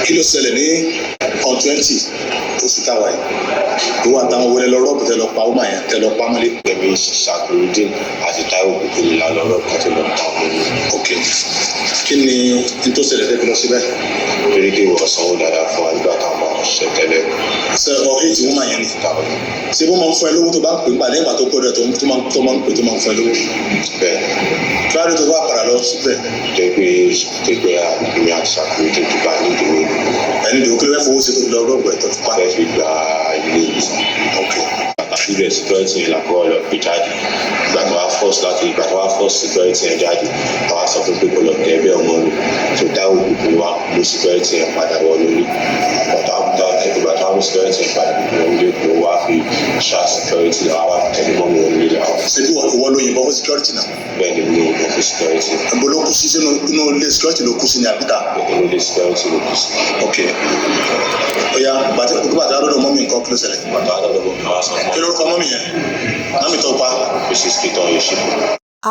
kí ló ṣẹlẹ̀ ní on 20 oṣù táwa yìí ìwọ àtàwọn wọlé lọ rọ́ọ̀bù tẹ lọ pa ọmọ yẹn tẹ lọ pa mọ́lé. Èmi Ṣàkìrùdín àti Táíwò Kúkúrú la lọ rọ́ọ̀bù àti lọ pa ọmọ mi. Ok, kí ni n tó ṣẹlẹ̀ tẹ́ fi lọ síbẹ̀? Torí pé wọ́n sanwó dáadáa fún wa nígbà táwọn bá wọn ṣiṣẹ́ tẹ́lẹ̀. ṣe ọ̀hìn tí wọ́n máa yẹn ní ṣé wọ́n máa ń fún ẹ lówó tó bá ń pè ń palẹ̀ nígbà tó kọ́ rẹ̀ tó máa ń pè tó máa ń fún ẹ lówó. Bẹ́ẹ̀ kí wàá rí tó bá padà lọ síbẹ̀. jẹ́ pé èmi àti Ṣàkìrùdín tó bá nídìí ẹni dòwó kí ló fẹ́ fowó sí tó fi lọ rọ́ọ̀bù ẹ̀ tó fi pa. fẹ́ fi gba ilé ìwòsàn. Ok, Àtàkùrẹ̀ security yẹn làkọ́ lọ pé jáde. Ìgbà tó wá force security yẹn jáde, àwa sọ fún pé kò lọ tẹ̀ ẹbẹ̀ ọmọ mi. Tó Táíwò Kúkúrú wa mú security yẹn padà wọlé ní. Ìgbà tó wá mú security yẹn padà wọlé kò wá fi ṣá security àwa tẹ̀lé mọ́ mi wọlé làwọn. ṣé bí ìwọ ló yìnbọn fún security náà? Bẹ́ẹ̀ ni mi ò yìnbọn fún security. ẹ̀bùn ló kú sí sínú inú ilé security ló kú sí ní àbíta. Inú ilé security ló kù sí. Ok, ó yá bàtà àdọ́dọ̀ mọ́mí nǹkan kí ló ṣẹlẹ̀? Bàtà àdọ́dọ̀ mọ́ mi wá sọ fún kí lórúkọ mọ́mí yẹn? mọ́mí tó pa. Mrs. Ketan Yeshiku.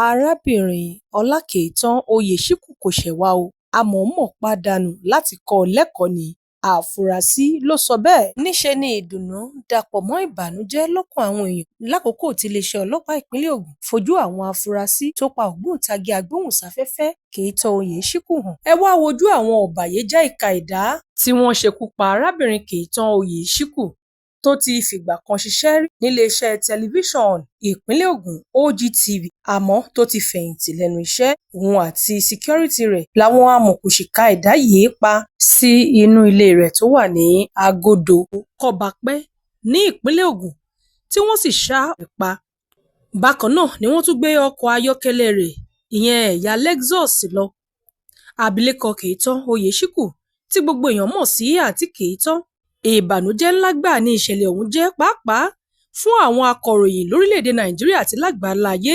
Arábìnrin Ọlákẹ́ìtàn Oyèṣíkù kò ṣẹ̀wá o, a mọ̀ọ́mọ̀ pàdánù láti kọ́ ọ lẹ́kọ̀ọ́ ni. Àfúrásì ló sọ bẹ́ẹ̀. Níṣe ni ìdùnnú dàpọ̀ mọ́ ìbànújẹ́ lọ́kàn àwọn èèyàn lákòókò tí iléeṣẹ́ ọlọ́pàá ìpínlẹ̀ Ògùn fojú àwọn afurasí tó pa ògbóǹtagì agbóhùnsáfẹ́fẹ́ Kẹ́ìtàn Oyèṣíkù hàn. Ẹ wá wojú àwọn ọ̀bàyéjẹ́ ìka ẹ̀dá tí wọ́n ṣekú pa arábìnrin Kẹ́ìtàn Oyèṣíkù tó ti fìgbà kan ṣiṣẹ́ rí níléeṣẹ́ tẹlifíṣọ̀n ìpínlẹ̀ Ògùn OGTV àmọ́ tó ti fẹ̀yìntì lẹ́nu iṣẹ́. Òun àti síkírítì rẹ̀ làwọn amọ̀òkùnsìkà ẹ̀dá yìí pa sí inú ilé rẹ̀ tó wà ní Agodo Kọ́bápẹ́ ní ìpínlẹ̀ Ògùn tí wọ́n sì ṣá ẹ̀ pa. Bákan náà ni wọ́n tún gbé ọkọ̀ ayọ́kẹ́lẹ́ rẹ̀ ìyẹn ẹ̀yà Lexus lọ. Abilékọ Kẹ́ìtàn Oyèṣíkù tí gbogbo èèyàn mọ̀ sí Àǹtí Kẹ́ìtàn. Ìbànújẹ́ ńlá gbà ní ìṣẹ̀lẹ̀ ọ̀hún jẹ́ pàápàá fún àwọn akọ̀ròyìn lórílẹ̀‐èdè Nàìjíríà àti lágbàáláyé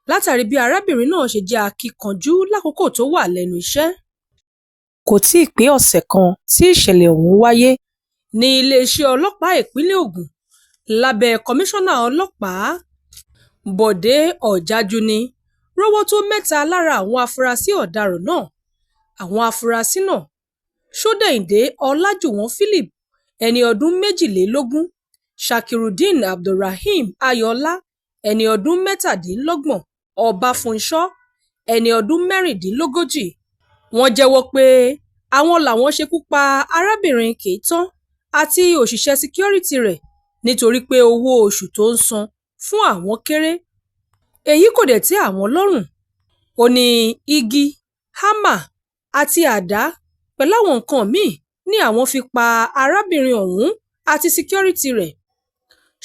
látàrí bí arábìnrin náà ṣe jẹ́ akíkanjú lákòókò tó wà lẹ́nu iṣẹ́. Kò tíì pé ọ̀sẹ̀ kan tí ìṣẹ̀lẹ̀ ọ̀hún wáyé ní iléeṣẹ́ ọlọ́pàá ìpínlẹ̀ Ògùn lábẹ́ kọmíṣánná ọlọ́pàá Bọ̀dé Ọ̀jájúní rọ́wọ́ tó mẹ́ta lára àwọn afurasí ọ̀daràn náà. Àwọn afurasí náà Ṣódẹ̀yìndé Ọlájùwọ̀n Philip ẹni ọdún 22, Ṣàkìrùdín Abdulrahim Ayọ̀ọ́lá ẹni ọdún 27, Ọbáfúnṣọ́ ẹni ọdún 36. Wọ́n jẹ́wọ́ pé àwọn làwọn ṣekú pa arábìnrin Kẹ́ìtàn àti òṣìṣẹ́ síkírítì rẹ̀ nítorí pé owó oṣù tó ń san fún àwọn kéré. Èyí kò dẹ̀ tẹ́ àwọn lọ́rùn. Ó ní igi, hámà àti àdá pẹ̀lú àwọn nǹkan míì ní àwọn fi pa arábìnrin ọ̀hún àti síkírítì rẹ̀.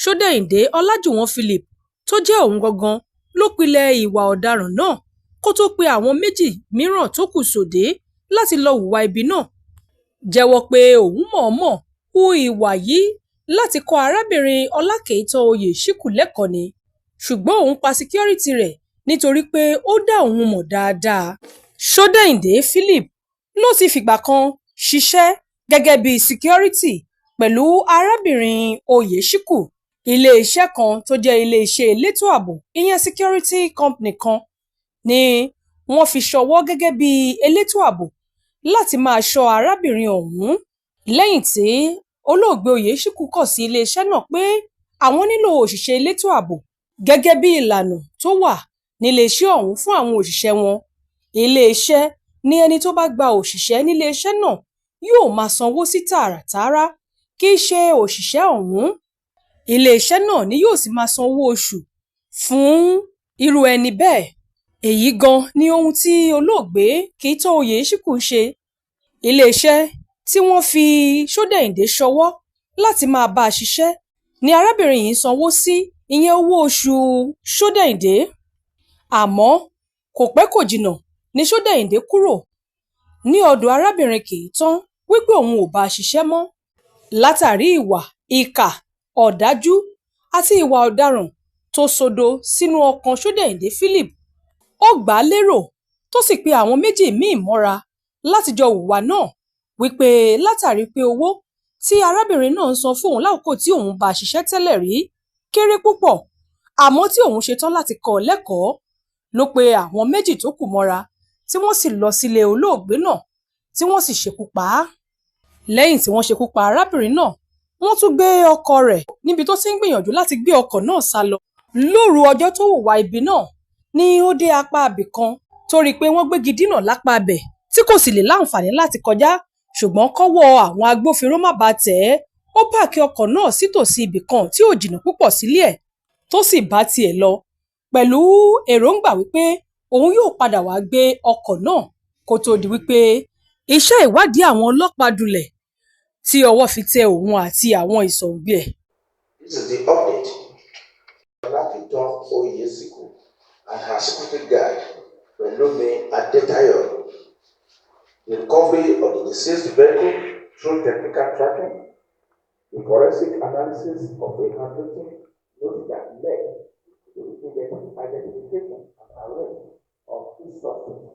Ṣódẹ̀yìndé Ọlájùwọ̀n Philip tó jẹ́ òun gangan ló pilẹ̀ ìwà ọ̀daràn náà kó tó pe àwọn méjì mìíràn tó kù sòdé láti lọ hùwà ibi náà. Jẹ́wọ́ pé òun mọ̀ọ́mọ̀ hu ìwà yìí láti kọ́ arábìnrin Ọlákẹ́ìtàn Oyèṣíkù lẹ́kọ̀ọ́ ni, ṣùgbọ́n òun pa síkírítì rẹ̀ nítorí pé ó dá òun mọ̀ dáadáa. Ṣódẹ̀yìndé Philip ló ti fìgbà kan ṣiṣẹ́ gẹ́gẹ́ bí síkírítì pẹ̀lú arábìnrin Oyèṣíkù. Ilé-iṣẹ́ kan tó jẹ́ ilé-iṣẹ́ elétò ààbò ìyẹn security company kan ni wọ́n fi ṣọwọ́ gẹ́gẹ́ bí elétò ààbò láti máa ṣọ́ arábìnrin ọ̀hún lẹ́yìn tí olóògbé Oyèṣíkù kọ̀ sí ilé-iṣẹ́ náà pé àwọn nílò òṣìṣẹ́ elétò ààbò gẹ́gẹ́ bí ìlànà tó wà nílé-iṣẹ́ ọ̀hún fún àwọn òṣìṣẹ́ wọn. Ilé-iṣẹ́ ní ẹni tó bá gba òṣìṣẹ́ nílé-iṣẹ́ náà yóò máa sanwó sí tààràtààrà kì í ṣe òṣìṣẹ́ ọ̀hún. Ilé-iṣẹ́ náà ni yóò sì máa san owó oṣù fún irú ẹni bẹ́ẹ̀. Èyí gan ni ohun tí olóògbé Kẹ́ìtàn Oyèṣíkù ń ṣe. Ilé-iṣẹ́ tí wọ́n fi Ṣódẹ̀yìndé ṣọwọ́ láti máa bá a ṣiṣẹ́ ni arábìnrin yìí sanwó sí ìyẹn owó oṣù Ṣódẹ̀yìndé. Àmọ́ kò pẹ́ kò jìnnà ni Ṣódẹ̀yìndé kúrò ní ọ̀dọ̀ arábìnrin Kẹ́ìtàn wípé òun ò bá a ṣiṣẹ́ mọ́ látàrí ìwà ìkà, ọ̀dájú àti ìwà ọ̀daràn tó sodo sínú ọkàn Ṣódẹ̀yìndé Philip. Ó gbà á lérò tó sì pe àwọn méjì míì mọ́ra láti jọ hùwà náà wípé látàrí pé owó tí arábìnrin náà ń san fún òun lákòókò tí òun bá a ṣiṣẹ́ tẹ́lẹ̀ rí kéré púpọ̀, àmọ́ tí òun ṣetán láti kọ́ ọ lẹ́kọ̀ọ́ ló pe àwọn méjì tó kù mọ́ra tí wọ́n sì lọ sílé olóògbé náà tí wọ́n sì ṣekú pa á. Lẹ́yìn tí wọ́n ṣekú pa arábìnrin náà, wọ́n tún gbé ọkọ rẹ̀ níbi tó ti ń gbìyànjú láti gbé ọkọ̀ náà sá lọ. Lóru ọjọ́ tó hùwà ibi náà ni ó dé apá ibì kan tó rí i pé wọ́n gbégi dínà lápá ibẹ̀ tí kò sì lè láǹfààní láti kọjá, ṣùgbọ́n kọ́wọ́ àwọn agbófinró má bàa tẹ̀ ẹ́, ó páàkì ọkọ̀ náà sítòsí ibì kan tí ò jìnnà púpọ̀ sílé ẹ̀ tó sì bá tiẹ̀ lọ pẹ̀lú èròǹgbà wípé òun yóò padà wá gbé ọkọ̀ náà kó tó di wípé iṣẹ́ ìwádìí àwọn ọlọ́pàá dulẹ̀ tí ọwọ́ fi tẹ òun àti àwọn ìsọ̀ǹgbẹ ẹ̀. This is the update. Olakitan Oyesiku and her security guard Pelumi Adetayo. The recovery of the deceased vehicle through technical tracking, the forensic analysis of a handwritten note that led to the identification and arrest of two suspects,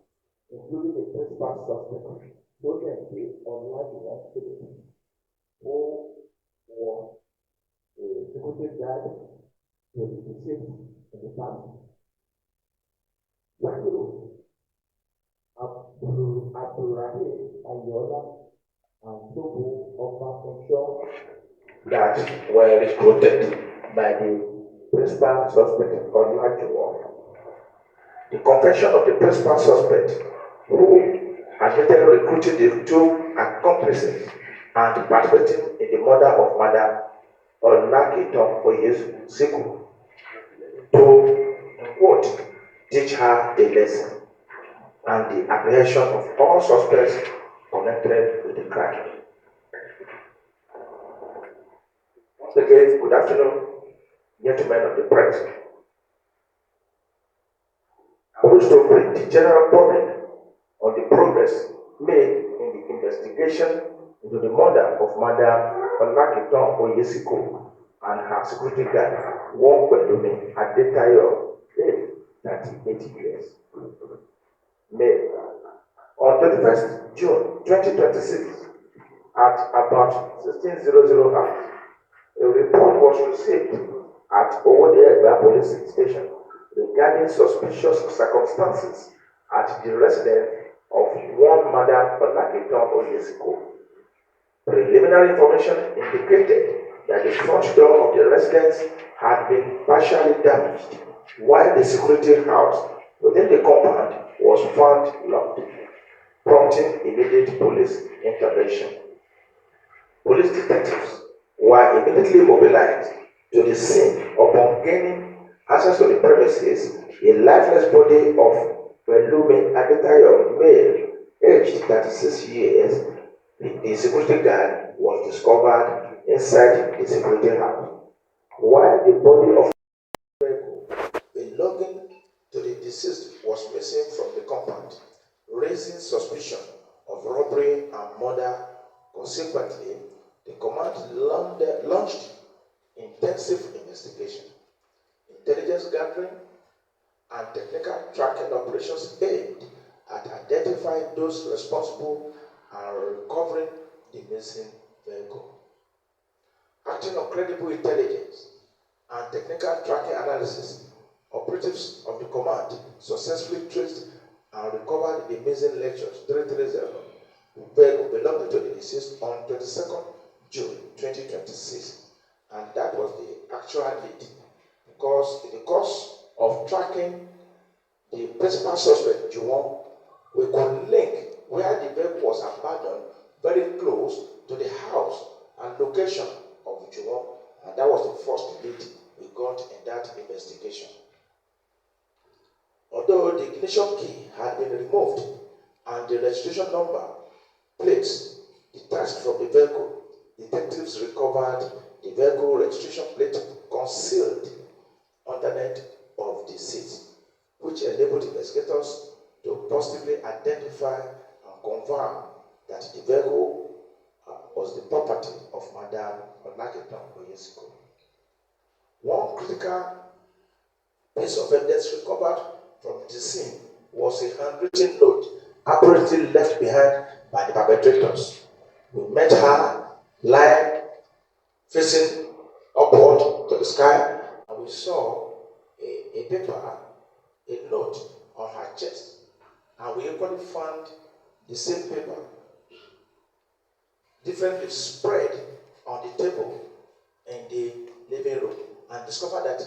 including a principal suspect, Sojense Olajuwon who was a security guard to the deceased in the past. Abdulrahim Ayola and Togo Obafunjo that were recruited by the principal suspect Olajuwon. The confession of the principal suspect, who admitted recruiting the two accomplices and participating in the murder of Madam Olakitan Oyesiku to, quote, teach her a lesson and the apprehension of all suspects connected with the crime. Once again, good afternoon, gentlemen of the press. I wish to brief the general public on the progress made in the investigation into the murder of Madam Olakitan Oyesiku and her security guard, Pelumi Adetayo, aged 38 years. May. On 31st June 2026, at about 16:00 hours, a report was received at Owode Police Station regarding suspicious circumstances at the residence of one Madam Olakitan Oyesiku. Preliminary information indicated that the front door of the residence had been partially damaged, while the security house within the compound was found locked, prompting immediate police intervention. Police detectives were immediately mobilized to the scene upon gaining access to the premises. A lifeless body of Pelumi Adetayo, male, aged 36 years, the security guard, was discovered inside the security house, while the body of belonging to the deceased was missing from the compound, raising suspicion of robbery and murder. Consequently, the command launched intensive investigation, intelligence gathering, and technical tracking operations aimed at identifying those responsible and recovering the missing vehicle. Acting on credible intelligence and technical tracking analysis, operatives of the command successfully traced and recovered the missing Lexus 330 vehicle belonging to the deceased on 22nd June 2026, and that was the actual lead, because in the course of tracking the principal suspect Juwon, we could link where the vehicle was abandoned very close to the house and location of Juwon, and that was the first lead we got in that investigation. Although the ignition key had been removed and the registration number plates detached from the vehicle, detectives recovered the vehicle registration plate concealed underneath of the seat, which enabled investigators to positively identify and confirm that the vehicle was the property of Madam Olakitan Oyesiku. One critical piece of evidence recovered from the scene was a handwritten note apparently left behind by the perpetrators. We met her lying facing upward to the sky, and we saw a paper, a note on her chest, and we equally found the same paper differently spread on the table in the living room and discovered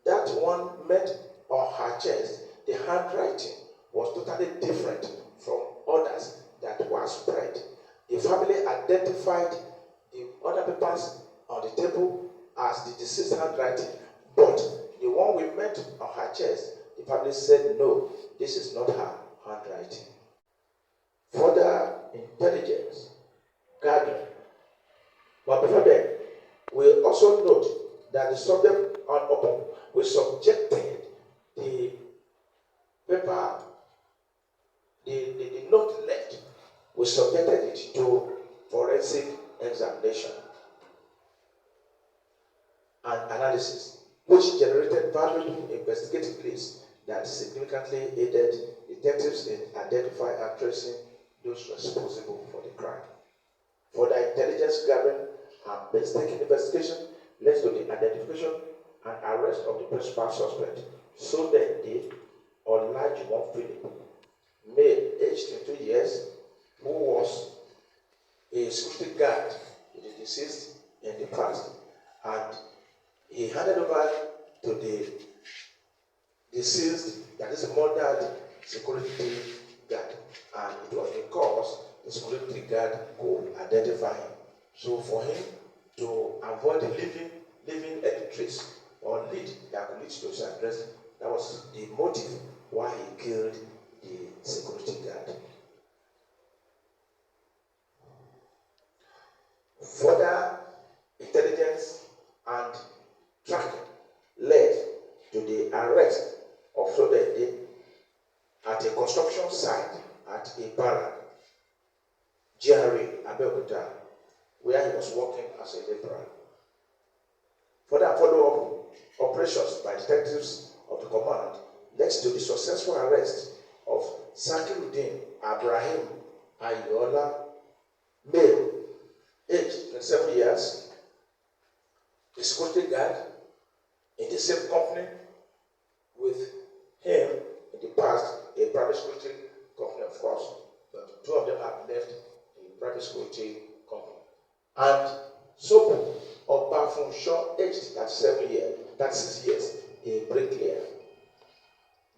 that one met on her chest, the handwriting was totally different from others that were spread. The family identified the other papers on the table as the deceased handwriting, but the one we met on her chest, the family said, no, this is not her handwriting. Further intelligence gathering. But before then, we also note that the subject we subjected the paper, the note left, we subjected it to forensic examination and analysis, which generated valuable investigative leads that significantly aided detectives in identifying and tracing those responsible for the crime. Further intelligence gathering and painstaking investigation led to the identification and arrest of the principal suspect, so that the Olajuwon Philip, male, aged 22 years, who was a security guard to the deceased in the past, and he handed over to the deceased, that is murdered security guard, and it was because the security guard could identify him. So for him to avoid leaving any trace or lead that could lead to his arrest, that was the motive why he killed the security guard. Further intelligence and tracking led to the arrest of Sodede at a construction site at Ibarra, GRA, Abeokuta, where he was working as a laborer. Further follow-up operations by detectives of the command led to the successful arrest of Sakiruddin Abrahim Ayola, male, aged 27 years, a security guard in the same company with him in the past, a private security company, of course, but two of them have left the private security company. And Sopo of Bafunshaw, aged 36 years, a bricklayer,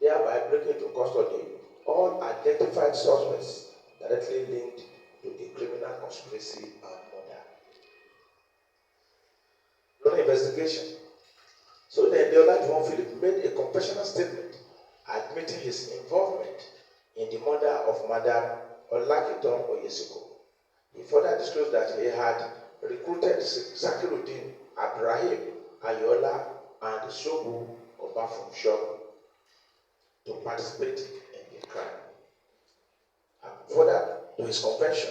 thereby bringing to custody all identified suspects directly linked to the criminal conspiracy and murder. During investigation, so then the Olajuwon Philip made a confessional statement admitting his involvement in the murder of Madam Olakiton Oyesiko. He further disclosed that he had recruited Zakiruddin Abrahim Ayola and Sobu Obafunsho to participate in the crime. And further to his confession,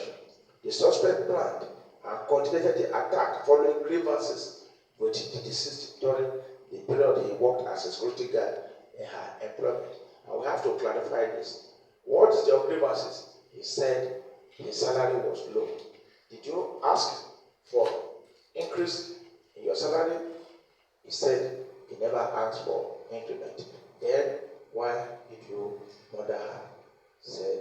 the suspect planned and coordinated the attack following grievances with the deceased during the period he worked as a security guard in her employment. And we have to clarify this. What is the grievances? He said his salary was low. Did you ask for increase in your salary? He said he never asked for increment. Then why did you murder her? He said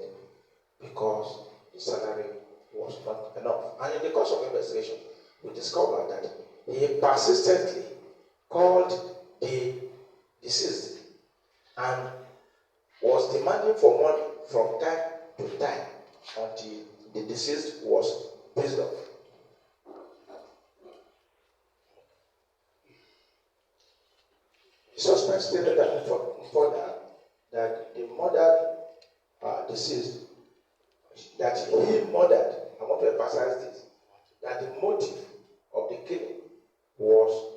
because the salary was not enough. And in the course of investigation, we discovered that he persistently called the deceased and was demanding for money from time to time until the deceased was pissed off. The suspect stated that further that the murdered deceased, that he murdered, I want to emphasize this, that the motive of the killing was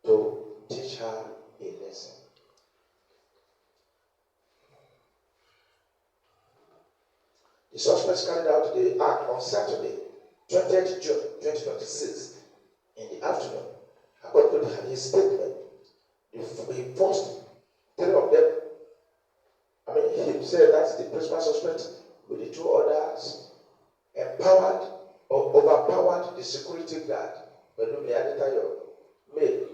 to teach her a lesson. The suspects carried out the act on Saturday, 20th June 2026, in the afternoon. According to his statement, the first three of them, he said that's the principal suspect with the two others, empowered or overpowered the security guard, Belumi Adetayo, male,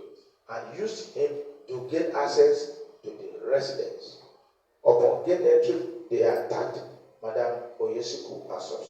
and used him to gain access to the residence. Upon gaining entry, they attacked Madam Oyesiku as such.